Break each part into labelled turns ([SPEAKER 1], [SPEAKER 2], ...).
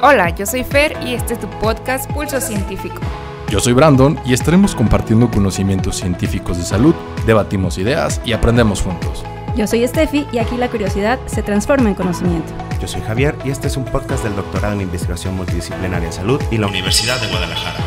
[SPEAKER 1] Hola, yo soy Fer y este es tu podcast Pulso Científico.
[SPEAKER 2] Yo soy Brandon y estaremos compartiendo conocimientos científicos de salud, debatimos ideas y aprendemos juntos.
[SPEAKER 3] Yo soy Steffi y aquí la curiosidad se transforma en conocimiento.
[SPEAKER 4] Yo soy Javier y este es un podcast del Doctorado en Investigación Multidisciplinaria en Salud y la Universidad de Guadalajara.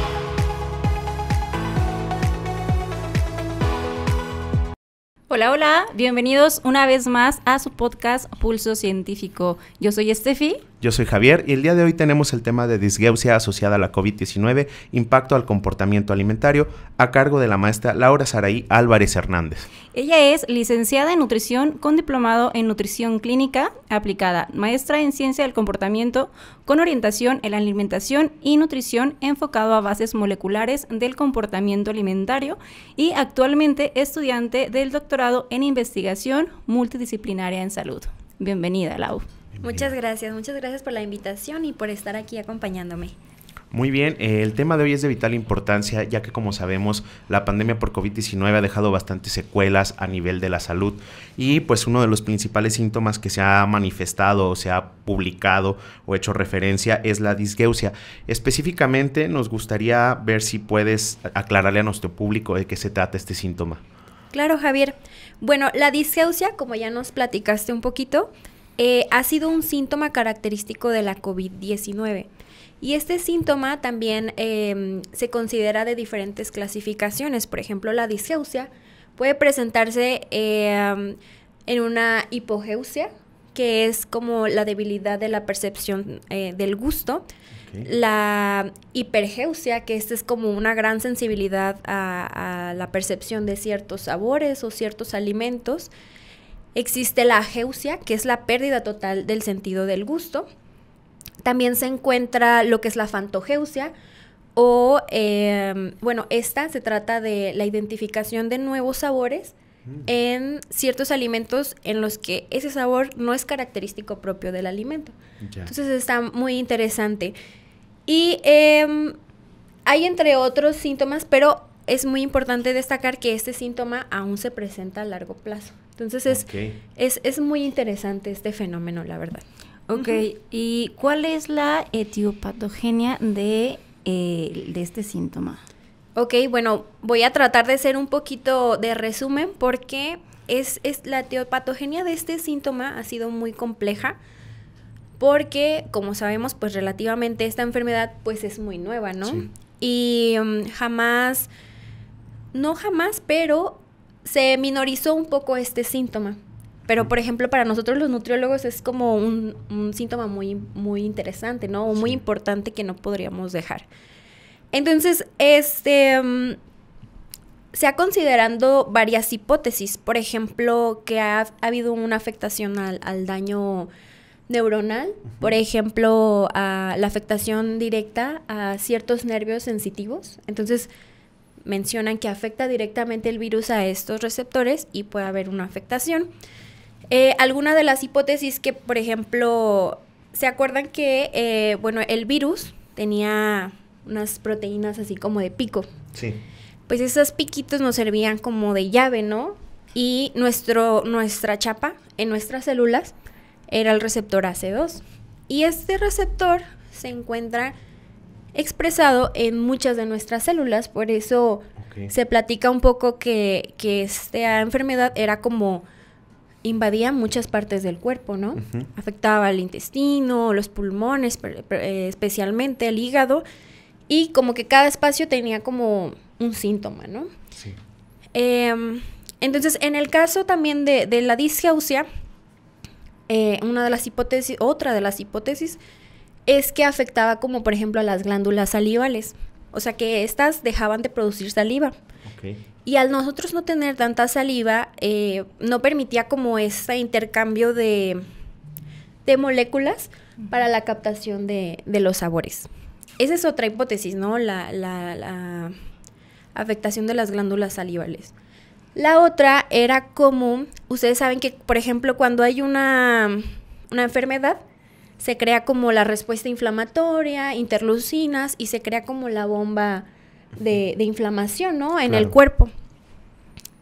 [SPEAKER 3] Hola, hola, bienvenidos una vez más a su podcast Pulso Científico. Yo soy Steffi.
[SPEAKER 4] Yo soy Javier y el día de hoy tenemos el tema de disgeusia asociada a la COVID-19, impacto al comportamiento alimentario, a cargo de la maestra Laura Saraí Álvarez Hernández.
[SPEAKER 3] Ella es licenciada en nutrición con diplomado en nutrición clínica aplicada, maestra en ciencia del comportamiento con orientación en la alimentación y nutrición enfocado a bases moleculares del comportamiento alimentario y actualmente estudiante del doctorado en investigación multidisciplinaria en salud. Bienvenida, Lau.
[SPEAKER 5] Muchas gracias por la invitación y por estar aquí acompañándome.
[SPEAKER 4] Muy bien, el tema de hoy es de vital importancia, ya que como sabemos, la pandemia por COVID-19 ha dejado bastantes secuelas a nivel de la salud y pues uno de los principales síntomas que se ha manifestado o se ha publicado o hecho referencia es la disgeusia. Específicamente nos gustaría ver si puedes aclararle a nuestro público de qué se trata este síntoma.
[SPEAKER 5] Claro, Javier. Bueno, la disgeusia, como ya nos platicaste un poquito, ha sido un síntoma característico de la COVID-19. Y este síntoma también se considera de diferentes clasificaciones. Por ejemplo, la disgeusia puede presentarse en una hipogeusia, que es como la debilidad de la percepción del gusto. Okay. La hipergeusia, que esta es como una gran sensibilidad a la percepción de ciertos sabores o ciertos alimentos. Existe la ageusia, que es la pérdida total del sentido del gusto. También se encuentra lo que es la fantogeusia o, esta se trata de la identificación de nuevos sabores en ciertos alimentos en los que ese sabor no es característico propio del alimento. Ya. Entonces está muy interesante. Y hay entre otros síntomas, pero es muy importante destacar que este síntoma aún se presenta a largo plazo. Entonces es muy interesante este fenómeno, la verdad.
[SPEAKER 3] Ok, ¿y cuál es la etiopatogenia de este síntoma?
[SPEAKER 5] Ok, bueno, voy a tratar de hacer un poquito de resumen porque la etiopatogenia de este síntoma ha sido muy compleja porque, como sabemos, pues relativamente esta enfermedad pues es muy nueva, ¿no? Sí. Y pero se minorizó un poco este síntoma. Pero, por ejemplo, para nosotros los nutriólogos es como un síntoma muy, muy interesante, ¿no? O muy importante que no podríamos dejar. Entonces, se ha considerado varias hipótesis. Por ejemplo, que ha habido una afectación al daño neuronal. Por ejemplo, a la afectación directa a ciertos nervios sensitivos. Entonces, mencionan que afecta directamente el virus a estos receptores y puede haber una afectación. Alguna de las hipótesis que, por ejemplo, ¿se acuerdan que, el virus tenía unas proteínas así como de pico? Sí. Pues esos piquitos nos servían como de llave, ¿no? Y nuestra chapa en nuestras células era el receptor AC2. Y este receptor se encuentra expresado en muchas de nuestras células, por eso se platica un poco que esta enfermedad era como invadía muchas partes del cuerpo, ¿no? Afectaba el intestino, los pulmones, especialmente el hígado, y como que cada espacio tenía como un síntoma, ¿no? Sí. Entonces, en el caso también de la disgeusia, otra de las hipótesis es que afectaba como, por ejemplo, a las glándulas salivales. O sea, que estas dejaban de producir saliva. Okay. Y al nosotros no tener tanta saliva, no permitía como ese intercambio de moléculas para la captación de los sabores. Esa es otra hipótesis, ¿no? La afectación de las glándulas salivales. La otra era como, ustedes saben que, por ejemplo, cuando hay una enfermedad, se crea como la respuesta inflamatoria, interleucinas, y se crea como la bomba de inflamación, ¿no? En el cuerpo.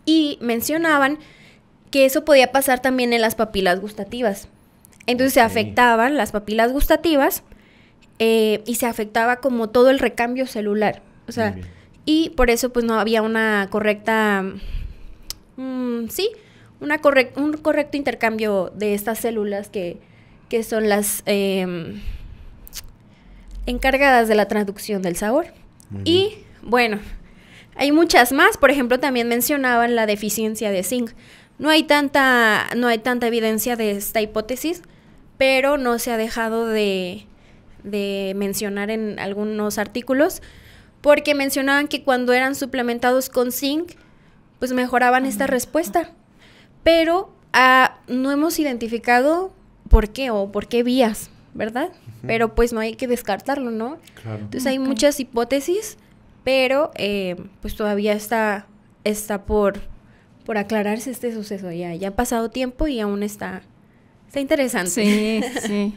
[SPEAKER 5] Y mencionaban que eso podía pasar también en las papilas gustativas. Entonces se afectaban las papilas gustativas y se afectaba como todo el recambio celular. O sea, y por eso pues no había una correcta, un correcto intercambio de estas células que son las encargadas de la traducción del sabor. Y bueno, hay muchas más. Por ejemplo, también mencionaban la deficiencia de zinc. No hay tanta evidencia de esta hipótesis, pero no se ha dejado de mencionar en algunos artículos, porque mencionaban que cuando eran suplementados con zinc, pues mejoraban esta respuesta. Pero no hemos identificado por qué o por qué vías, ¿verdad? Pero pues no hay que descartarlo, ¿no?
[SPEAKER 4] Claro.
[SPEAKER 5] Entonces hay muchas hipótesis, pero pues todavía está por aclararse este suceso. Ya ha pasado tiempo y aún está interesante.
[SPEAKER 3] Sí, sí.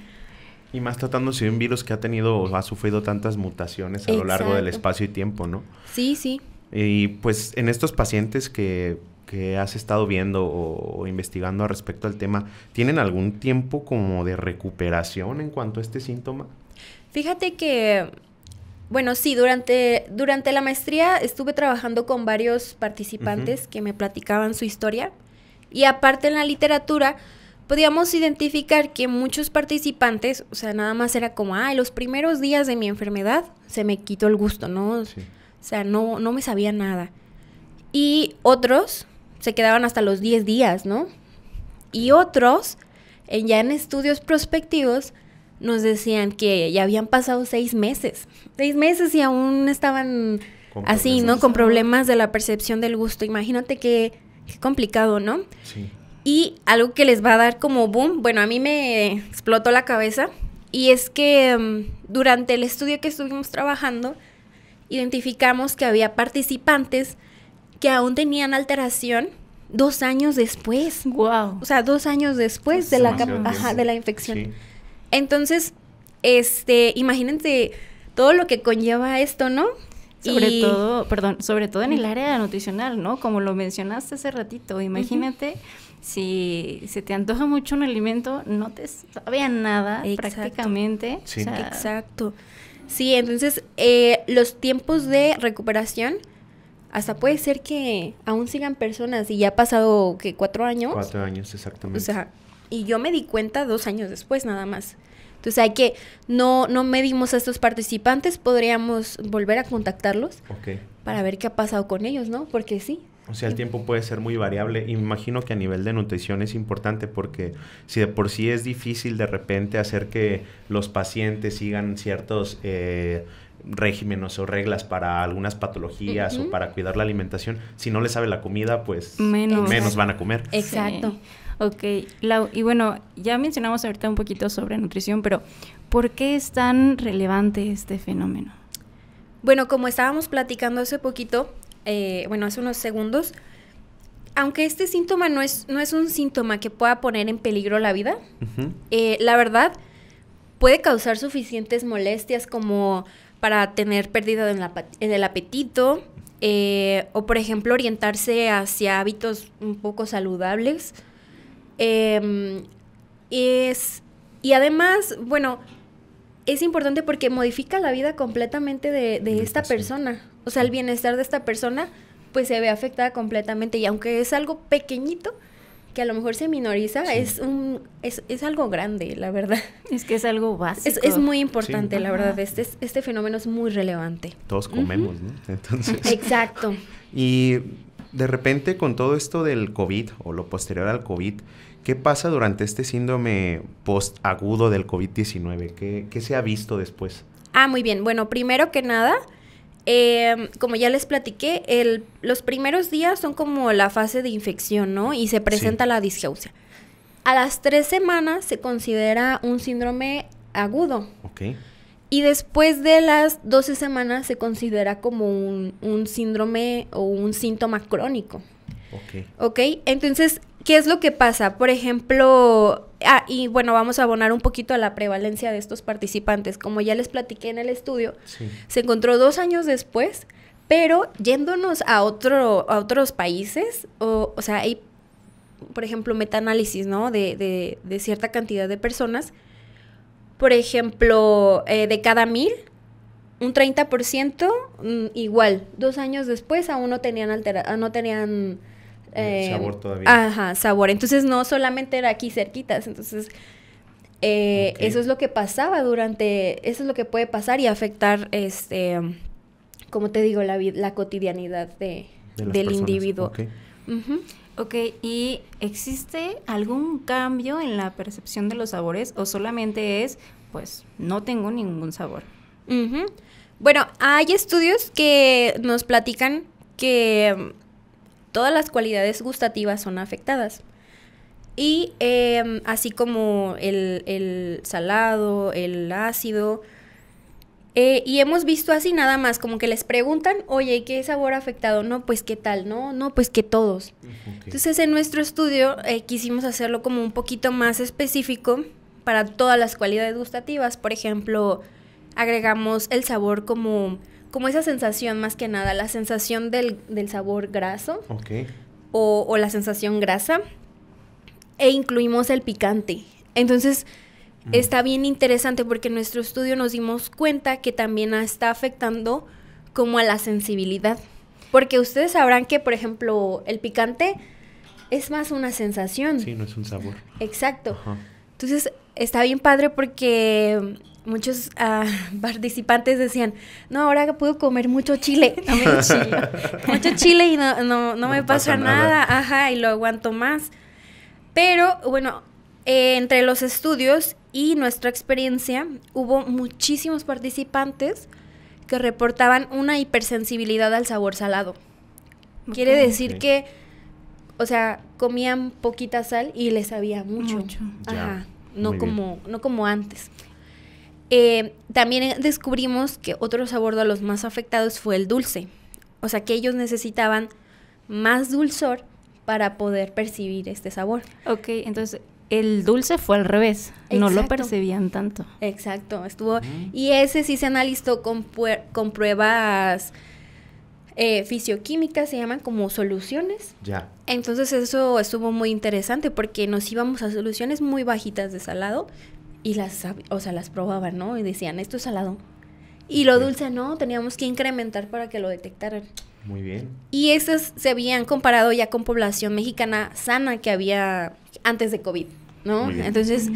[SPEAKER 4] Y más tratándose de un virus que ha tenido o ha sufrido tantas mutaciones a lo largo del espacio y tiempo, ¿no?
[SPEAKER 5] Sí, sí.
[SPEAKER 4] Y pues en estos pacientes que has estado viendo o investigando al respecto al tema, ¿tienen algún tiempo como de recuperación en cuanto a este síntoma?
[SPEAKER 5] Fíjate que, bueno, sí, durante la maestría estuve trabajando con varios participantes que me platicaban su historia, y aparte en la literatura podíamos identificar que muchos participantes, o sea, nada más era como, los primeros días de mi enfermedad se me quitó el gusto, ¿no? Sí. O sea, no me sabía nada. Y otros se quedaban hasta los 10 días, ¿no? Y otros, ya en estudios prospectivos, nos decían que ya habían pasado 6 meses. 6 meses y aún estaban así, ¿no? Con problemas de la percepción del gusto. Imagínate qué complicado, ¿no?
[SPEAKER 4] Sí.
[SPEAKER 5] Y algo que les va a dar como boom, bueno, a mí me explotó la cabeza, y es que durante el estudio que estuvimos trabajando, identificamos que había participantes que aún tenían alteración 2 años después.
[SPEAKER 3] Wow.
[SPEAKER 5] O sea, 2 años después de la infección. Sí. Entonces, imagínense todo lo que conlleva esto, ¿no?
[SPEAKER 3] Sobre todo en el área nutricional, ¿no? Como lo mencionaste hace ratito, imagínate si se te antoja mucho un alimento, no te sabe a nada. Exacto. Prácticamente.
[SPEAKER 4] Sí.
[SPEAKER 3] O sea,
[SPEAKER 5] exacto. Sí, entonces los tiempos de recuperación, hasta puede ser que aún sigan personas y ya ha pasado, ¿qué? 4 años.
[SPEAKER 4] 4 años, exactamente.
[SPEAKER 5] O sea, y yo me di cuenta 2 años después nada más. Entonces no medimos a estos participantes, podríamos volver a contactarlos para ver qué ha pasado con ellos, ¿no? Porque sí.
[SPEAKER 4] O sea, el tiempo puede ser muy variable, y me imagino que a nivel de nutrición es importante, porque si de por sí es difícil de repente hacer que los pacientes sigan ciertos regímenes o reglas para algunas patologías o para cuidar la alimentación, si no les sabe la comida, pues menos van a comer.
[SPEAKER 5] Exacto.
[SPEAKER 3] Sí. Ok, Lau, y bueno, ya mencionamos ahorita un poquito sobre nutrición, pero ¿por qué es tan relevante este fenómeno?
[SPEAKER 5] Bueno, como estábamos platicando hace poquito, hace unos segundos, aunque este síntoma no es un síntoma que pueda poner en peligro la vida, la verdad puede causar suficientes molestias como para tener pérdida del apetito, o por ejemplo orientarse hacia hábitos un poco saludables. Y además, bueno, es importante porque modifica la vida completamente de esta persona. O sea, el bienestar de esta persona pues se ve afectada completamente, y aunque es algo pequeñito que a lo mejor se minoriza, es algo grande, la verdad.
[SPEAKER 3] Es que es algo básico.
[SPEAKER 5] Es muy importante, la verdad. Este fenómeno es muy relevante.
[SPEAKER 4] Todos comemos, ¿no? Entonces.
[SPEAKER 5] Exacto.
[SPEAKER 4] Y de repente, con todo esto del COVID o lo posterior al COVID, ¿qué pasa durante este síndrome postagudo del COVID-19? ¿Qué se ha visto después?
[SPEAKER 5] Muy bien. Bueno, primero que nada, como ya les platiqué, los primeros días son como la fase de infección, ¿no? Y se presenta la disgeusia. A las 3 semanas se considera un síndrome agudo.
[SPEAKER 4] Ok.
[SPEAKER 5] Y después de las 12 semanas se considera como un síndrome o un síntoma crónico. Ok. Entonces, ¿qué es lo que pasa? Por ejemplo, y bueno, vamos a abonar un poquito a la prevalencia de estos participantes. Como ya les platiqué en el estudio, se encontró 2 años después, pero yéndonos a otros países, o sea, hay, por ejemplo, metaanálisis, ¿no? De cierta cantidad de personas, por ejemplo, de cada 1000, un 30% igual. 2 años después aún no tenían
[SPEAKER 4] sabor todavía.
[SPEAKER 5] Ajá, sabor. Entonces no solamente era aquí cerquitas. Entonces eso es lo que pasaba eso es lo que puede pasar y afectar, como te digo, la cotidianidad del
[SPEAKER 4] personas.
[SPEAKER 5] individuo.
[SPEAKER 4] Okay.
[SPEAKER 5] Uh-huh.
[SPEAKER 3] Ok, ¿y existe algún cambio en la percepción de los sabores o solamente es, pues, no tengo ningún sabor?
[SPEAKER 5] Uh-huh. Bueno, hay estudios que nos platican que todas las cualidades gustativas son afectadas. Y así como el salado, el ácido. Y hemos visto así nada más, como que les preguntan, oye, ¿qué sabor ha afectado? No, pues, ¿qué tal? No, pues, que todos.
[SPEAKER 4] Okay.
[SPEAKER 5] Entonces, en nuestro estudio quisimos hacerlo como un poquito más específico para todas las cualidades gustativas. Por ejemplo, agregamos el sabor como esa sensación, más que nada, la sensación del sabor graso.
[SPEAKER 4] Okay.
[SPEAKER 5] O la sensación grasa. E incluimos el picante. Entonces, está bien interesante porque en nuestro estudio nos dimos cuenta que también está afectando como a la sensibilidad. Porque ustedes sabrán que, por ejemplo, el picante es más una sensación.
[SPEAKER 4] Sí, no es un sabor.
[SPEAKER 5] Exacto.
[SPEAKER 4] Ajá.
[SPEAKER 5] Entonces, está bien padre porque muchos participantes decían, no, ahora puedo comer mucho chile. No me enchila. Mucho chile y no me pasa nada. Ajá, y lo aguanto más. Pero, bueno, entre los estudios y nuestra experiencia, hubo muchísimos participantes que reportaban una hipersensibilidad al sabor salado. Okay. Quiere decir que, o sea, comían poquita sal y les sabía mucho. Ajá, no como antes. También descubrimos que otro sabor de los más afectados fue el dulce. O sea, que ellos necesitaban más dulzor para poder percibir este sabor.
[SPEAKER 3] Ok, entonces el dulce fue al revés. Exacto. No lo percibían tanto.
[SPEAKER 5] Exacto, estuvo... Y ese sí se analizó con pruebas fisioquímicas, se llaman como soluciones.
[SPEAKER 4] Ya.
[SPEAKER 5] Entonces eso estuvo muy interesante porque nos íbamos a soluciones muy bajitas de salado y las probaban, ¿no? Y decían, esto es salado. Y lo dulce no, teníamos que incrementar para que lo detectaran.
[SPEAKER 4] Muy bien.
[SPEAKER 5] Y esas se habían comparado ya con población mexicana sana que había antes de COVID, ¿no?
[SPEAKER 4] Muy bien.
[SPEAKER 5] Entonces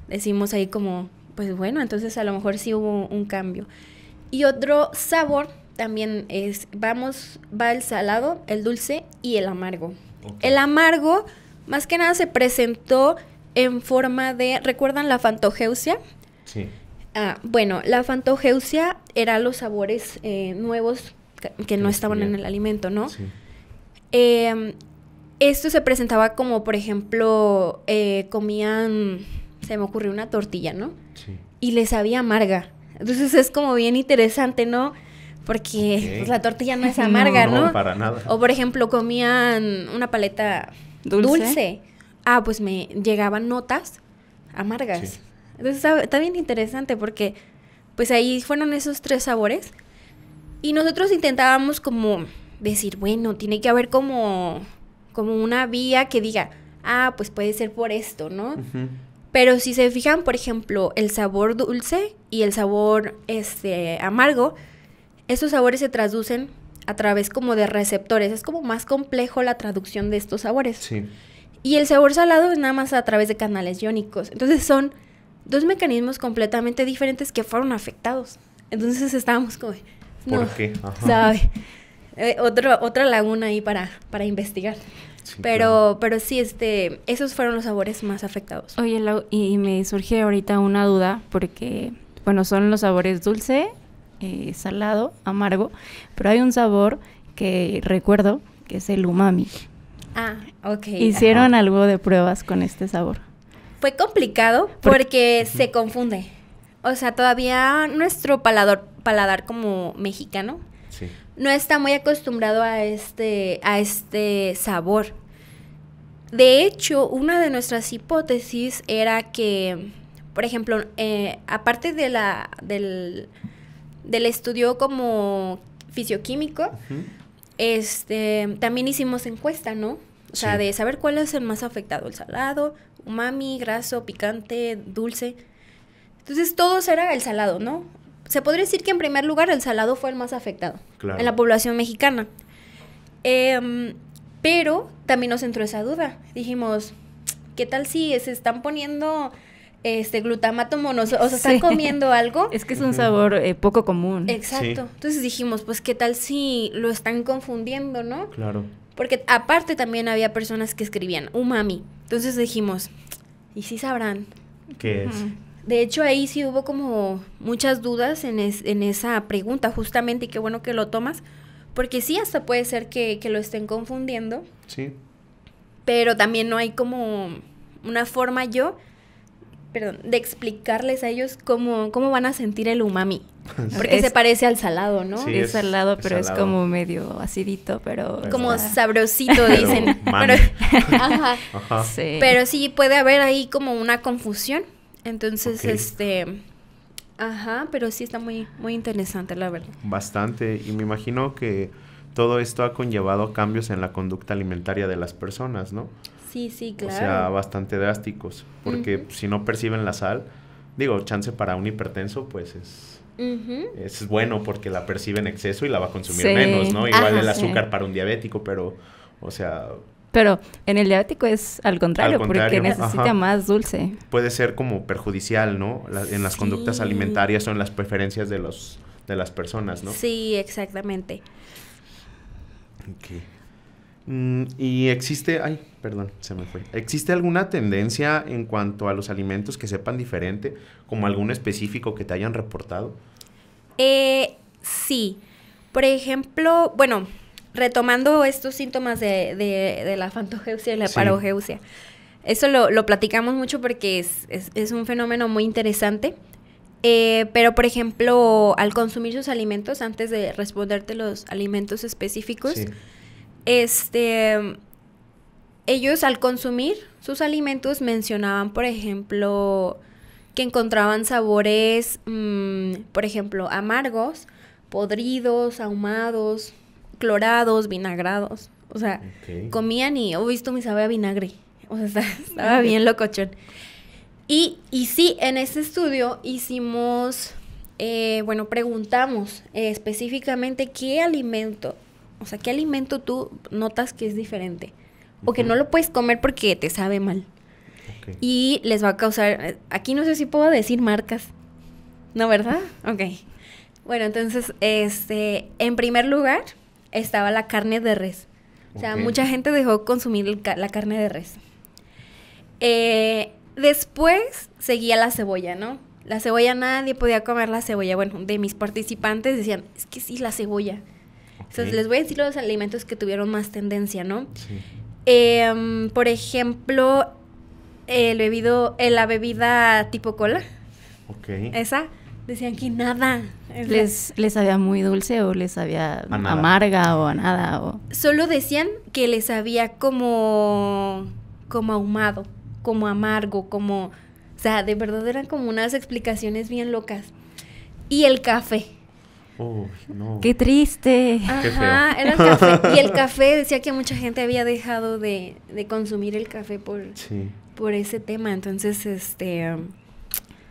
[SPEAKER 5] decimos ahí como, pues bueno, entonces a lo mejor sí hubo un cambio. Y otro sabor también va el salado, el dulce y el amargo. Okay. El amargo, más que nada, se presentó en forma de, ¿recuerdan la fantogeusia?
[SPEAKER 4] Sí.
[SPEAKER 5] Bueno, la fantogeusia eran los sabores nuevos que no estaban en el alimento, ¿no? Sí. Esto se presentaba como, por ejemplo, comían, se me ocurrió una tortilla, ¿no? Sí. Y les sabía amarga. Entonces es como bien interesante, ¿no? Porque pues, la tortilla no es amarga, ¿no?
[SPEAKER 4] No, para nada.
[SPEAKER 5] O, por ejemplo, comían una paleta dulce. Pues me llegaban notas amargas. Sí. Entonces está bien interesante porque pues ahí fueron esos 3 sabores. Y nosotros intentábamos como decir, bueno, tiene que haber como una vía que diga, pues puede ser por esto, ¿no? Uh-huh. Pero si se fijan, por ejemplo, el sabor dulce y el sabor amargo, estos sabores se traducen a través como de receptores. Es como más complejo la traducción de estos sabores. Sí. Y el sabor salado es nada más a través de canales iónicos. Entonces son 2 mecanismos completamente diferentes que fueron afectados. Entonces estábamos como...
[SPEAKER 4] ¿Por qué? Ajá.
[SPEAKER 5] ¿Sabe? Otra laguna ahí para investigar. Sí, pero sí, esos fueron los sabores más afectados.
[SPEAKER 3] Oye, Lau, y me surge ahorita una duda porque, bueno, son los sabores dulce, salado, amargo, pero hay un sabor que recuerdo que es el umami.
[SPEAKER 5] Ok.
[SPEAKER 3] ¿Hicieron algo de pruebas con este sabor?
[SPEAKER 5] Fue complicado porque se confunde. O sea, todavía nuestro paladar como mexicano no está muy acostumbrado a este sabor. De hecho, una de nuestras hipótesis era que, por ejemplo, aparte del estudio como fisioquímico, uh-huh. También hicimos encuesta, ¿no? O sea, de saber cuál es el más afectado, el salado, umami, graso, picante, dulce. Entonces, todos era el salado, ¿no? Se podría decir que en primer lugar el salado fue el más afectado
[SPEAKER 4] Claro.
[SPEAKER 5] en la población mexicana. Pero también nos entró esa duda. Dijimos, ¿qué tal si se están poniendo glutamato monosodio? O sea, están
[SPEAKER 3] Sí.
[SPEAKER 5] comiendo algo.
[SPEAKER 3] Es que es un sabor poco común.
[SPEAKER 5] Exacto.
[SPEAKER 4] Sí.
[SPEAKER 5] Entonces dijimos, pues, ¿qué tal si lo están confundiendo, no?
[SPEAKER 4] Claro.
[SPEAKER 5] Porque aparte también había personas que escribían umami. Entonces dijimos, ¿y si sabrán?
[SPEAKER 4] ¿Qué es?
[SPEAKER 5] De hecho, ahí sí hubo como muchas dudas en esa pregunta, justamente, y qué bueno que lo tomas, porque sí, hasta puede ser que lo estén confundiendo,
[SPEAKER 4] Sí.
[SPEAKER 5] pero también no hay como una forma de explicarles a ellos cómo van a sentir el umami, porque
[SPEAKER 3] Es-
[SPEAKER 5] se parece al salado, ¿no?
[SPEAKER 4] Sí,
[SPEAKER 3] es salado, pero es
[SPEAKER 4] salado.
[SPEAKER 3] como medio acidito, pero...
[SPEAKER 5] Como
[SPEAKER 3] está-
[SPEAKER 5] sabrosito,
[SPEAKER 4] Pero
[SPEAKER 5] dicen.
[SPEAKER 4] mami.
[SPEAKER 5] Ajá.
[SPEAKER 4] Ajá.
[SPEAKER 3] Sí.
[SPEAKER 5] Pero sí puede haber ahí como una confusión. Entonces,
[SPEAKER 4] Ok.
[SPEAKER 5] ajá, pero sí está muy, muy interesante, la verdad.
[SPEAKER 4] Bastante. Y me imagino que todo esto ha conllevado cambios en la conducta alimentaria de las personas, ¿no?
[SPEAKER 5] Sí, sí, claro.
[SPEAKER 4] O sea, bastante drásticos. Porque
[SPEAKER 5] Ujú.
[SPEAKER 4] si no perciben la sal, digo, chance para un hipertenso, pues
[SPEAKER 5] Ujú.
[SPEAKER 4] es bueno porque la percibe en exceso y la va a consumir
[SPEAKER 3] Sí.
[SPEAKER 4] menos, ¿no? Igual
[SPEAKER 5] Ajá,
[SPEAKER 4] el
[SPEAKER 3] sí.
[SPEAKER 4] azúcar para un diabético, pero, o sea,
[SPEAKER 3] Pero en el diabético es al contrario, porque
[SPEAKER 4] contrario,
[SPEAKER 3] necesita
[SPEAKER 4] ajá.
[SPEAKER 3] más dulce.
[SPEAKER 4] puede ser como perjudicial, ¿no? En las conductas
[SPEAKER 5] Sí.
[SPEAKER 4] alimentarias o en las preferencias de las personas, ¿no?
[SPEAKER 5] Sí, exactamente.
[SPEAKER 4] Ok. Y existe, ay, perdón, se me fue. ¿Existe alguna tendencia en cuanto a los alimentos que sepan diferente, como algún específico que te hayan reportado?
[SPEAKER 5] Sí. Por ejemplo, bueno, retomando estos síntomas de la fantogeusia y la
[SPEAKER 4] Sí.
[SPEAKER 5] parogeusia. Eso lo platicamos mucho porque es un fenómeno muy interesante. Pero, por ejemplo, al consumir sus alimentos, antes de responderte los alimentos específicos,
[SPEAKER 4] Sí.
[SPEAKER 5] Ellos al consumir sus alimentos mencionaban, por ejemplo, que encontraban sabores, por ejemplo, amargos, podridos, ahumados, clorados, vinagrados. O sea,
[SPEAKER 4] Ok.
[SPEAKER 5] comían y, oh, esto me sabe a vinagre. O sea, estaba bien locochón. Y sí, en este estudio hicimos, preguntamos específicamente qué alimento tú notas que es diferente. O que
[SPEAKER 4] Ujú.
[SPEAKER 5] no lo puedes comer porque te sabe mal.
[SPEAKER 4] Ok.
[SPEAKER 5] Y les va a causar, aquí no sé si puedo decir marcas. ¿No, verdad? Ok. Bueno, entonces, en primer lugar, estaba la carne de res. O sea,
[SPEAKER 4] Ok.
[SPEAKER 5] mucha gente dejó consumir la carne de res. Después seguía la cebolla, ¿no? La cebolla, nadie podía comer la cebolla. Bueno, de mis participantes decían, es que sí, la cebolla. Entonces,
[SPEAKER 4] Ok.
[SPEAKER 5] les voy a decir los alimentos que tuvieron más tendencia, ¿no?
[SPEAKER 4] Sí.
[SPEAKER 5] Por ejemplo, la bebida tipo cola,
[SPEAKER 4] Ok.
[SPEAKER 5] esa, decían que nada. O sea,
[SPEAKER 3] ¿Les sabía muy dulce o les sabía
[SPEAKER 4] A nada.
[SPEAKER 3] amarga o a nada? O...
[SPEAKER 5] solo decían que les sabía como ahumado, como amargo, como... O sea, de verdad eran como unas explicaciones bien locas. Y el café.
[SPEAKER 4] Uy, no.
[SPEAKER 3] ¡Qué triste!
[SPEAKER 4] Qué
[SPEAKER 5] Ajá,
[SPEAKER 4] feo.
[SPEAKER 5] era el café. Y el café decía que mucha gente había dejado de consumir el café
[SPEAKER 4] Sí.
[SPEAKER 5] por ese tema. Entonces,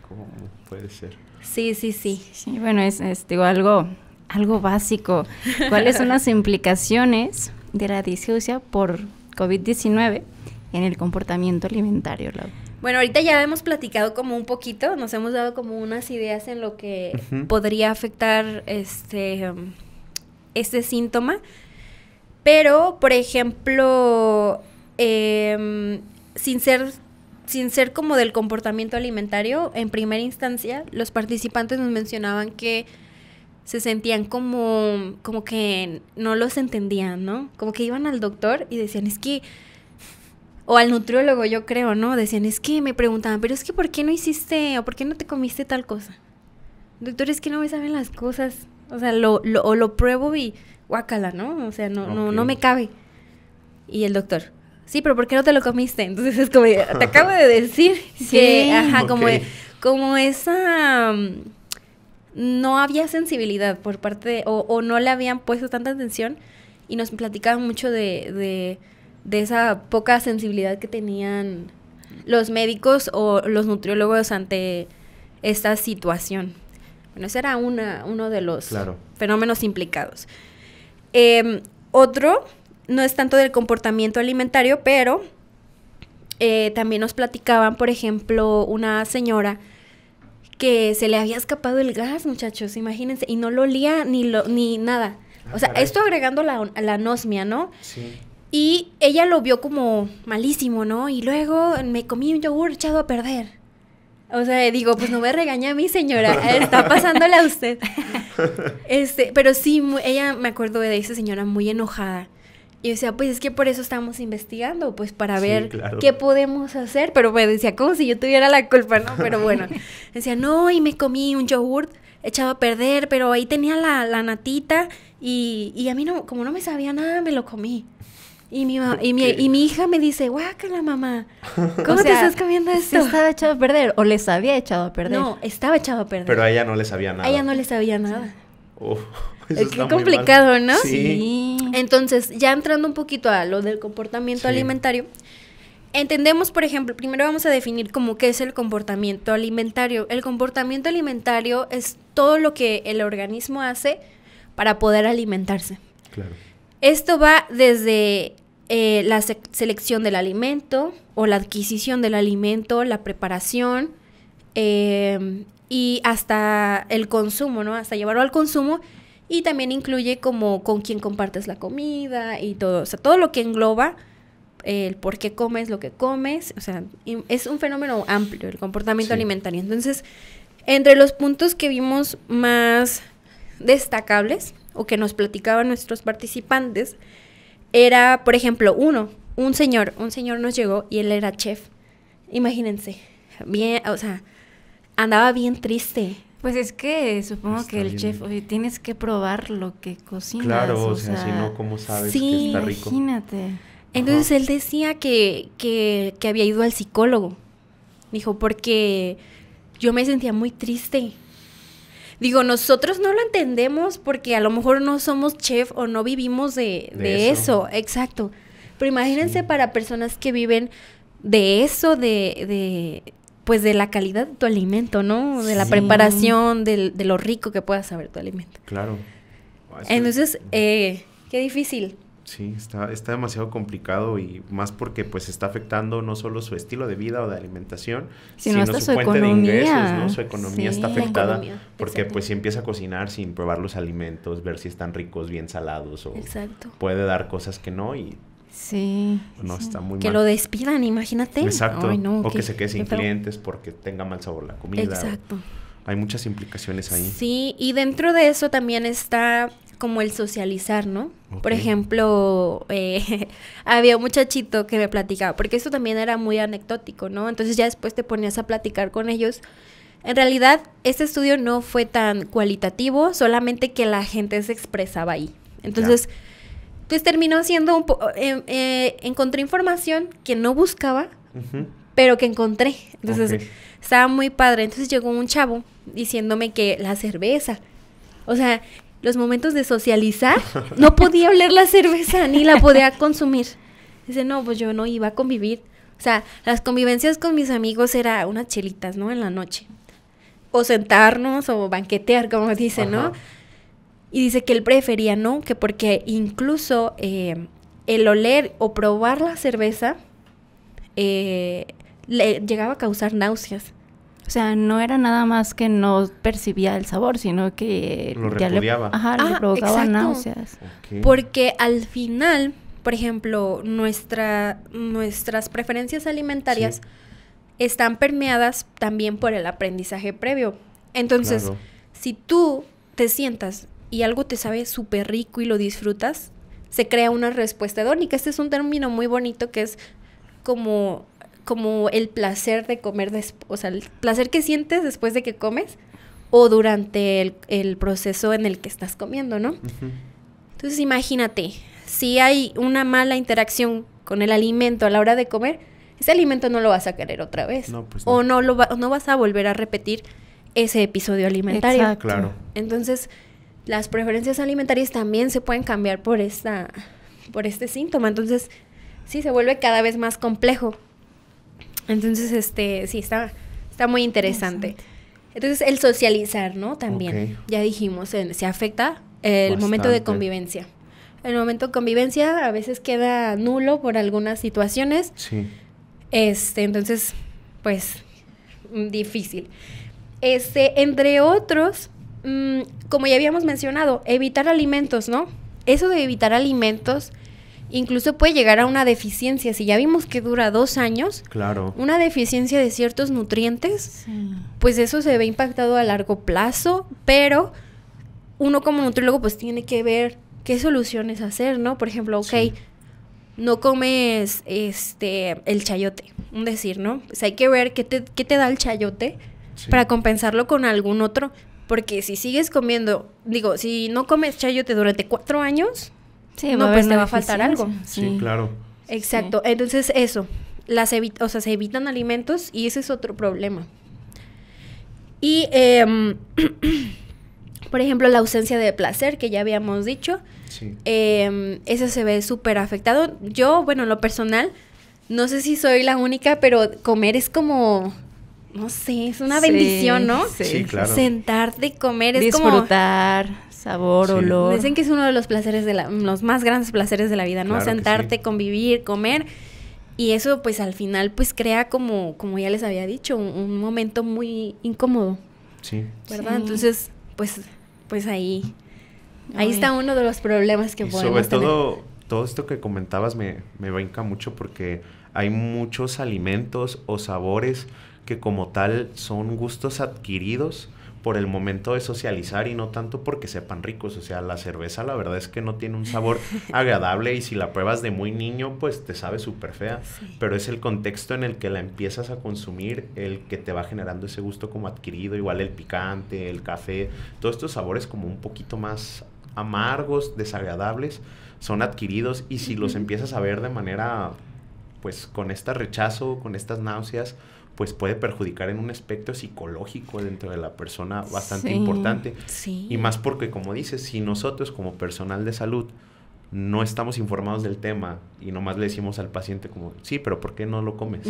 [SPEAKER 4] ¿Cómo puede ser?
[SPEAKER 5] sí.
[SPEAKER 3] Sí, bueno, es digo, algo básico. ¿Cuáles son las implicaciones de la disgeusia por COVID-19 en el comportamiento alimentario, Lau?
[SPEAKER 5] Bueno, ahorita ya hemos platicado como un poquito, nos hemos dado como unas ideas en lo que
[SPEAKER 4] Ujú.
[SPEAKER 5] podría afectar este síntoma. Pero, por ejemplo, sin ser como del comportamiento alimentario, en primera instancia, los participantes nos mencionaban que se sentían como que no los entendían, ¿no? Como que iban al doctor y decían, es que... O al nutriólogo, yo creo, ¿no? Decían, es que me preguntaban, pero es que ¿por qué no hiciste o por qué no te comiste tal cosa? Doctor, es que no me saben las cosas. O sea, lo pruebo y guácala, ¿no? O sea, no me cabe. Y el doctor, sí, pero ¿por qué no te lo comiste? Entonces es como, te acabo de decir que, ajá,
[SPEAKER 4] Ok.
[SPEAKER 5] como esa... no había sensibilidad por parte de... O no le habían puesto tanta atención y nos platicaban mucho de esa poca sensibilidad que tenían los médicos o los nutriólogos ante esta situación. Bueno, ese era uno de los fenómenos implicados. Otro, no es tanto del comportamiento alimentario, pero también nos platicaban, por ejemplo, una señora que se le había escapado el gas, muchachos, imagínense, y no lo olía ni nada. O sea, esto agregando la anosmia, ¿no? Sí. Y ella lo vio como malísimo, ¿no? Y luego me comí un yogur echado a perder. O sea, digo, pues no me regaña a mí, señora, está pasándole a usted. Pero sí, ella, me acuerdo de esa señora muy enojada. Y decía, pues es que por eso estamos investigando, pues para ver qué podemos hacer. Pero me decía, como si yo tuviera la culpa, ¿no? Pero bueno, decía, no, y me comí un yogur echado a perder, pero ahí tenía la natita y a mí no, como no me sabía nada, me lo comí. Y mi hija me dice, guácala, mamá, ¿cómo te estás comiendo esto?
[SPEAKER 3] ¿Se estaba echado a perder o les había echado a perder?
[SPEAKER 5] No, estaba echado a perder.
[SPEAKER 4] Pero a ella no le sabía nada.
[SPEAKER 5] A ella no le sabía nada.
[SPEAKER 4] Qué
[SPEAKER 5] complicado, ¿no?
[SPEAKER 3] Sí.
[SPEAKER 5] Entonces, ya entrando un poquito a lo del comportamiento alimentario, entendemos, por ejemplo, primero vamos a definir como qué es el comportamiento alimentario. El comportamiento alimentario es todo lo que el organismo hace para poder alimentarse. Claro. Esto va desde la selección del alimento o la adquisición del alimento, la preparación y hasta el consumo, ¿no? Hasta llevarlo al consumo, y también incluye como con quién compartes la comida y todo. O sea, todo lo que engloba el por qué comes lo que comes. O sea, es un fenómeno amplio el comportamiento alimentario. Entonces, entre los puntos que vimos más destacables o que nos platicaban nuestros participantes era, por ejemplo, un señor nos llegó y él era chef. Imagínense, bien, o sea, andaba bien triste.
[SPEAKER 3] Pues es que supongo que el chef, oye, tienes que probar lo que cocinas.
[SPEAKER 4] Claro, o sea, si no, ¿cómo sabes que está rico?
[SPEAKER 3] Imagínate.
[SPEAKER 5] Entonces él decía que había ido al psicólogo. Dijo, porque yo me sentía muy triste. Digo, nosotros no lo entendemos porque a lo mejor no somos chef o no vivimos de eso. Exacto. Pero imagínense para personas que viven de eso, pues de la calidad de tu alimento, ¿no? De la preparación, de lo rico que pueda saber tu alimento.
[SPEAKER 4] Claro.
[SPEAKER 5] Entonces, qué difícil.
[SPEAKER 4] Sí, está demasiado complicado, y más porque pues está afectando no solo su estilo de vida o de alimentación, sino
[SPEAKER 3] hasta
[SPEAKER 4] su fuente de ingresos, ¿no? Su economía está afectada porque pues si empieza a cocinar sin probar los alimentos, ver si están ricos, bien salados, o puede dar cosas que no, y está muy mal.
[SPEAKER 5] Que lo despidan, imagínate.
[SPEAKER 4] Exacto. Ay, no, o que se quede sin clientes porque tenga mal sabor la comida.
[SPEAKER 5] Exacto.
[SPEAKER 4] Hay muchas implicaciones ahí.
[SPEAKER 5] Sí, y dentro de eso también está como el socializar, ¿no? Okay. Por ejemplo, había un muchachito que me platicaba, porque eso también era muy anecdótico, ¿no? Entonces ya después te ponías a platicar con ellos. En realidad, este estudio no fue tan cualitativo, solamente que la gente se expresaba ahí. Entonces, pues terminó siendo un poco... encontré información que no buscaba, pero que encontré. Entonces, estaba muy padre. Entonces llegó un chavo diciéndome que la cerveza, o sea, los momentos de socializar, no podía oler la cerveza, ni la podía consumir. Dice, no, pues yo no iba a convivir. O sea, las convivencias con mis amigos era unas chelitas, ¿no? En la noche. O sentarnos, o banquetear, como dice, ¿no? Y dice que él prefería, ¿no? Que porque incluso el oler o probar la cerveza le llegaba a causar náuseas.
[SPEAKER 3] O sea, no era nada más que no percibía el sabor, sino que
[SPEAKER 4] lo repudiaba.
[SPEAKER 3] Le provocaba náuseas.
[SPEAKER 5] Okay. Porque al final, por ejemplo, nuestras preferencias alimentarias están permeadas también por el aprendizaje previo. Entonces, si tú te sientas y algo te sabe súper rico y lo disfrutas, se crea una respuesta hedónica. Este es un término muy bonito que es como el placer de comer, o sea, el placer que sientes después de que comes o durante el proceso en el que estás comiendo, ¿no? Entonces, imagínate, si hay una mala interacción con el alimento a la hora de comer, ese alimento no lo vas a querer otra vez. No, pues no. O no vas a volver a repetir ese episodio alimentario.
[SPEAKER 3] Exacto.
[SPEAKER 4] Claro.
[SPEAKER 5] Entonces, las preferencias alimentarias también se pueden cambiar por este síntoma. Entonces, sí, se vuelve cada vez más complejo. Entonces, sí, está muy interesante. Entonces, el socializar, ¿no? También, ya dijimos, se afecta el momento de convivencia. El momento de convivencia a veces queda nulo por algunas situaciones.
[SPEAKER 4] Sí.
[SPEAKER 5] Entonces, pues, difícil. Entre otros, como ya habíamos mencionado, evitar alimentos, ¿no? Eso de evitar alimentos incluso puede llegar a una deficiencia. Si ya vimos que dura 2 años,
[SPEAKER 4] claro,
[SPEAKER 5] una deficiencia de ciertos nutrientes, pues eso se ve impactado a largo plazo, pero uno como nutriólogo pues tiene que ver qué soluciones hacer, ¿no? Por ejemplo, no comes el chayote, un decir, ¿no? Pues hay que ver qué te da el chayote para compensarlo con algún otro, porque si sigues comiendo, si no comes chayote durante 4 años, pues te va a faltar algo.
[SPEAKER 4] Sí, claro.
[SPEAKER 5] Exacto. Sí. Entonces, eso, se evitan alimentos y ese es otro problema. Y, por ejemplo, la ausencia de placer, que ya habíamos dicho, eso se ve súper afectado. Yo, en lo personal, no sé si soy la única, pero comer es como, no sé, es una bendición, ¿no?
[SPEAKER 4] Sí, claro.
[SPEAKER 5] Sentarte y comer es
[SPEAKER 3] disfrutar. Sabor, olor.
[SPEAKER 5] Dicen que es uno de los placeres los más grandes placeres de la vida, ¿no?
[SPEAKER 4] Claro,
[SPEAKER 5] sentarte, convivir, comer. Y eso, pues, al final, pues, crea como ya les había dicho, un momento muy incómodo.
[SPEAKER 4] Sí.
[SPEAKER 5] ¿Verdad? Sí. Entonces, pues ahí está uno de los problemas que podemos tener.
[SPEAKER 4] Sobre todo esto que comentabas me brinca mucho porque hay muchos alimentos o sabores que como tal son gustos adquiridos por el momento de socializar y no tanto porque sepan ricos. O sea, la cerveza la verdad es que no tiene un sabor agradable y si la pruebas de muy niño pues te sabe súper fea, pero es el contexto en el que la empiezas a consumir el que te va generando ese gusto como adquirido. Igual el picante, el café, todos estos sabores como un poquito más amargos, desagradables, son adquiridos y si los empiezas a ver de manera pues con este rechazo, con estas náuseas, pues puede perjudicar en un aspecto psicológico dentro de la persona bastante importante.
[SPEAKER 5] Sí.
[SPEAKER 4] Y más porque, como dices, si nosotros como personal de salud no estamos informados del tema y nomás le decimos al paciente como, sí, pero ¿por qué no lo comes?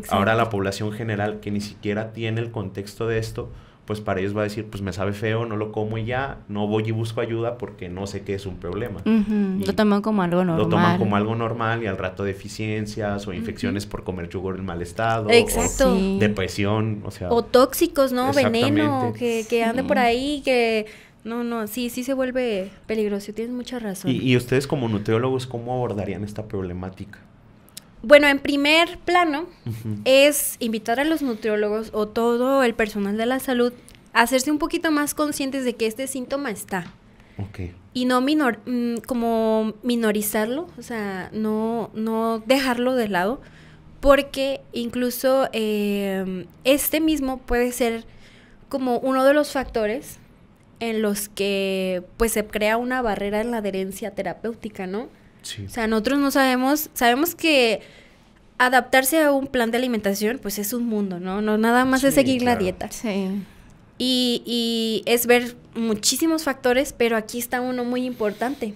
[SPEAKER 4] Ahora la población general que ni siquiera tiene el contexto de esto, pues para ellos va a decir, pues me sabe feo, no lo como y ya, no voy y busco ayuda porque no sé qué es un problema.
[SPEAKER 3] Lo toman como algo normal.
[SPEAKER 4] Lo toman como algo normal y al rato deficiencias o infecciones por comer yogur en mal estado.
[SPEAKER 5] Exacto.
[SPEAKER 4] O depresión, o sea.
[SPEAKER 5] O tóxicos, ¿no? Veneno, que ande por ahí, que... No, sí se vuelve peligroso, tienes mucha razón.
[SPEAKER 4] ¿Y ustedes como nutriólogos cómo abordarían esta problemática?
[SPEAKER 5] Bueno, en primer plano es invitar a los nutriólogos o todo el personal de la salud a hacerse un poquito más conscientes de que este síntoma está.
[SPEAKER 4] Okay.
[SPEAKER 5] Y no como minorizarlo, o sea, no dejarlo de lado, porque incluso mismo puede ser como uno de los factores en los que pues se crea una barrera en la adherencia terapéutica, ¿no?
[SPEAKER 4] Sí.
[SPEAKER 5] O sea, nosotros no sabemos que adaptarse a un plan de alimentación, pues es un mundo, ¿no? No nada más es seguir la dieta.
[SPEAKER 3] Sí.
[SPEAKER 5] Y es ver muchísimos factores, pero aquí está uno muy importante,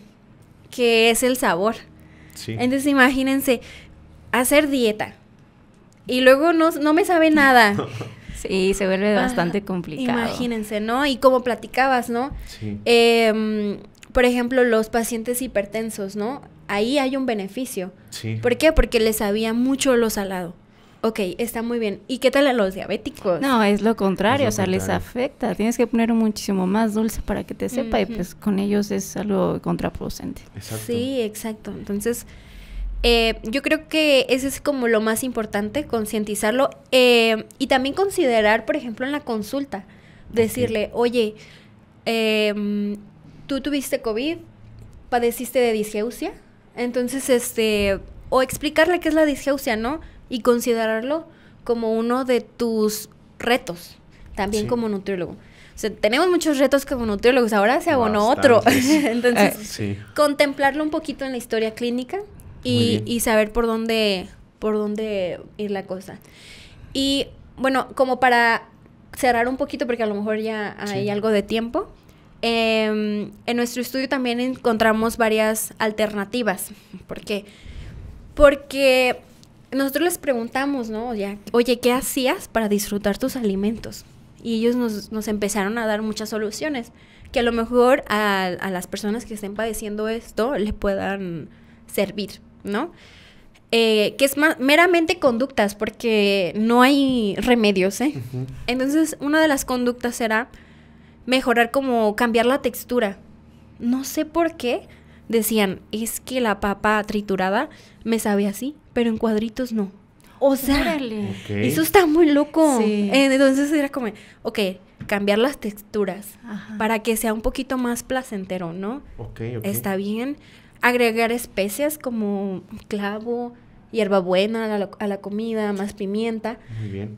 [SPEAKER 5] que es el sabor.
[SPEAKER 4] Sí.
[SPEAKER 5] Entonces, imagínense, hacer dieta y luego no me sabe nada.
[SPEAKER 3] Sí, se vuelve bastante complicado.
[SPEAKER 5] Imagínense, ¿no? Y como platicabas, ¿no?
[SPEAKER 4] Sí.
[SPEAKER 5] Por ejemplo, los pacientes hipertensos, ¿no? Ahí hay un beneficio.
[SPEAKER 4] Sí.
[SPEAKER 5] ¿Por qué? Porque les sabía mucho lo salado. Ok, está muy bien. ¿Y qué tal a los diabéticos?
[SPEAKER 3] No, es lo contrario, les afecta. Tienes que poner muchísimo más dulce para que te sepa y pues con ellos es algo contraproducente.
[SPEAKER 4] Exacto.
[SPEAKER 5] Sí, exacto. Entonces, yo creo que ese es como lo más importante, concientizarlo y también considerar, por ejemplo, en la consulta, decirle, oye, tú tuviste COVID, padeciste de disgeusia, entonces, o explicarle qué es la disgeusia, ¿no? Y considerarlo como uno de tus retos, también como nutriólogo. O sea, tenemos muchos retos como nutriólogos, ahora se abonó otro. Entonces, contemplarlo un poquito en la historia clínica y saber por dónde ir la cosa. Y, bueno, como para cerrar un poquito, porque a lo mejor ya hay algo de tiempo, en nuestro estudio también encontramos varias alternativas. ¿Por qué? Porque nosotros les preguntamos, ¿no? Oye, ¿qué hacías para disfrutar tus alimentos? Y ellos nos empezaron a dar muchas soluciones que a lo mejor a las personas que estén padeciendo esto le puedan servir, ¿no? Que es meramente conductas, porque no hay remedios, ¿eh? Uh-huh. Entonces, una de las conductas será mejorar, como cambiar la textura. No sé por qué decían, es que la papa triturada me sabe así, pero en cuadritos no. O sea, eso está muy loco. Sí. Entonces era como, ok, cambiar las texturas. Ajá. Para que sea un poquito más placentero, ¿no? Okay. Está bien. Agregar especias como clavo, hierbabuena a la comida, más pimienta.
[SPEAKER 4] Muy bien.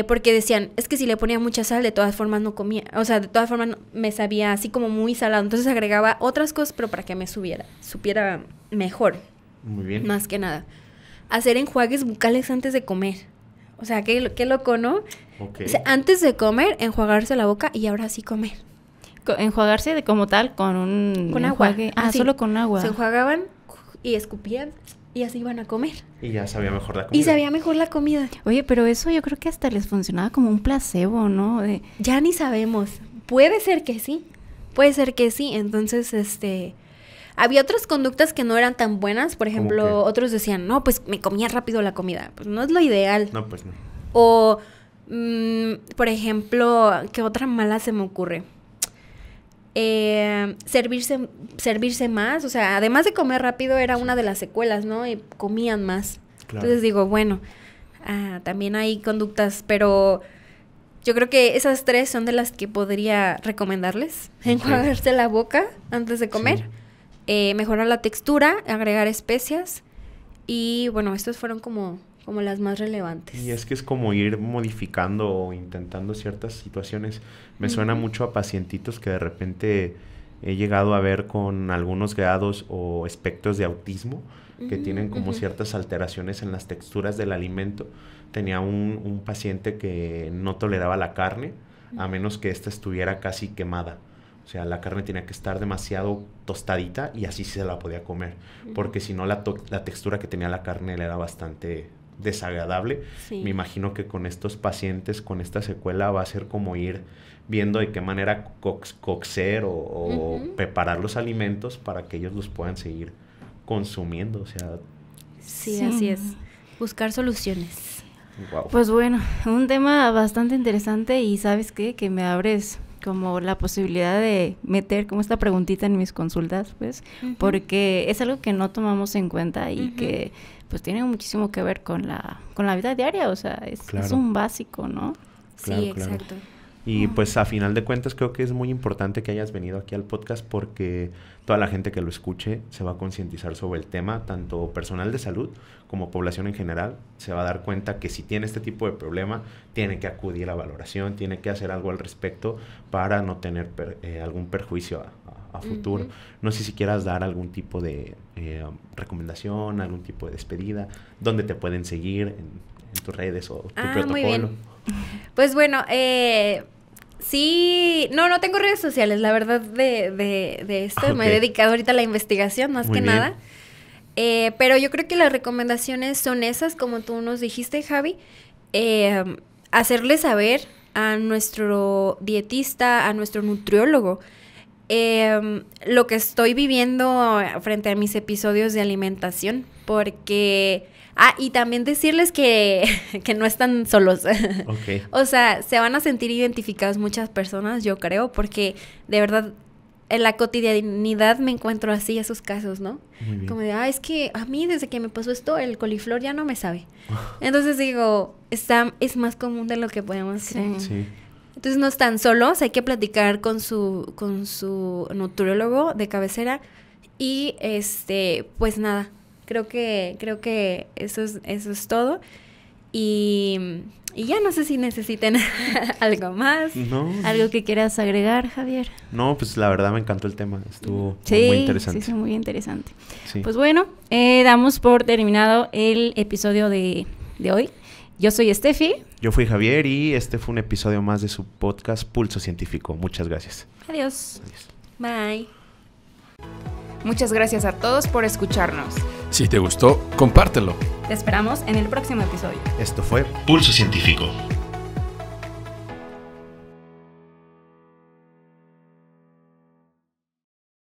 [SPEAKER 5] Porque decían, es que si le ponía mucha sal, de todas formas no comía. O sea, de todas formas me sabía así como muy salado. Entonces agregaba otras cosas, pero para que me supiera mejor.
[SPEAKER 4] Muy bien.
[SPEAKER 5] Más que nada. Hacer enjuagues bucales antes de comer. O sea, qué loco, ¿no?
[SPEAKER 4] Okay.
[SPEAKER 5] O sea, antes de comer, enjuagarse la boca y ahora sí comer.
[SPEAKER 3] Enjuagarse de como tal con un enjuague.
[SPEAKER 5] Agua.
[SPEAKER 3] Solo con agua.
[SPEAKER 5] Se enjuagaban y escupían y así iban a comer.
[SPEAKER 4] Y ya sabía mejor la comida.
[SPEAKER 3] Oye, pero eso yo creo que hasta les funcionaba como un placebo, ¿no?
[SPEAKER 5] Ya ni sabemos. Puede ser que sí. Entonces, había otras conductas que no eran tan buenas. Por ejemplo, otros decían, no, pues me comía rápido la comida. Pues no es lo ideal.
[SPEAKER 4] No, pues no.
[SPEAKER 5] O, por ejemplo, ¿qué otra mala se me ocurre? Servirse más. O sea, además de comer rápido, era una de las secuelas, ¿no? Y comían más. Claro. Entonces digo, bueno, también hay conductas, pero yo creo que esas 3 son de las que podría recomendarles. Okay. Enjuagarse la boca antes de comer. Sí. Mejorar la textura, agregar especias y bueno, estas fueron como las más relevantes.
[SPEAKER 4] Y es que es como ir modificando o intentando ciertas situaciones. Me suena mucho a pacientitos que de repente he llegado a ver con algunos grados o espectros de autismo que tienen como ciertas alteraciones en las texturas del alimento. Tenía un paciente que no toleraba la carne a menos que ésta estuviera casi quemada. O sea, la carne tenía que estar demasiado tostadita y así se la podía comer. Porque si no, la textura que tenía la carne le era bastante desagradable. Sí. Me imagino que con estos pacientes, con esta secuela, va a ser como ir viendo de qué manera cocer o preparar los alimentos para que ellos los puedan seguir consumiendo. O sea,
[SPEAKER 5] sí, así es. Buscar soluciones.
[SPEAKER 3] Wow. Pues bueno, un tema bastante interesante y ¿sabes qué? Que me abres como la posibilidad de meter como esta preguntita en mis consultas, pues, porque es algo que no tomamos en cuenta y que pues tiene muchísimo que ver con la vida diaria, o sea, es un básico, ¿no?
[SPEAKER 5] Claro, sí, exacto.
[SPEAKER 4] Claro. Y pues a final de cuentas creo que es muy importante que hayas venido aquí al podcast porque toda la gente que lo escuche se va a concientizar sobre el tema, tanto personal de salud como población en general. Se va a dar cuenta que si tiene este tipo de problema, tiene que acudir a valoración, tiene que hacer algo al respecto para no tener algún perjuicio a futuro. No sé si quieras dar algún tipo de recomendación, algún tipo de despedida, dónde te pueden seguir en tus redes o tu protocolo.
[SPEAKER 5] Muy bien. Pues bueno, sí, no tengo redes sociales, la verdad, de esto. Okay. Me he dedicado ahorita a la investigación, más que nada. Pero yo creo que las recomendaciones son esas, como tú nos dijiste, Javi. Hacerle saber a nuestro dietista, a nuestro nutriólogo, lo que estoy viviendo frente a mis episodios de alimentación, porque... y también decirles que no están solos.
[SPEAKER 4] Okay.
[SPEAKER 5] O sea, se van a sentir identificadas muchas personas, yo creo, porque de verdad en la cotidianidad me encuentro así esos casos, ¿no? Como de, es que a mí desde que me pasó esto, el coliflor ya no me sabe. Entonces digo, es más común de lo que podemos creer.
[SPEAKER 4] Sí.
[SPEAKER 5] Entonces no están solos, hay que platicar con su nutriólogo de cabecera y pues nada. Creo que eso es todo. Y ya no sé si necesiten algo más.
[SPEAKER 4] No.
[SPEAKER 3] ¿Algo que quieras agregar, Javier?
[SPEAKER 4] No, pues la verdad me encantó el tema. Estuvo muy interesante.
[SPEAKER 3] Sí, muy interesante. Sí. Pues bueno, damos por terminado el episodio de hoy. Yo soy Estefi.
[SPEAKER 4] Yo fui Javier y este fue un episodio más de su podcast Pulso Científico. Muchas gracias.
[SPEAKER 5] Adiós. Bye.
[SPEAKER 1] Muchas gracias a todos por escucharnos.
[SPEAKER 2] Si te gustó, compártelo.
[SPEAKER 3] Te esperamos en el próximo episodio.
[SPEAKER 4] Esto fue Pulso Científico.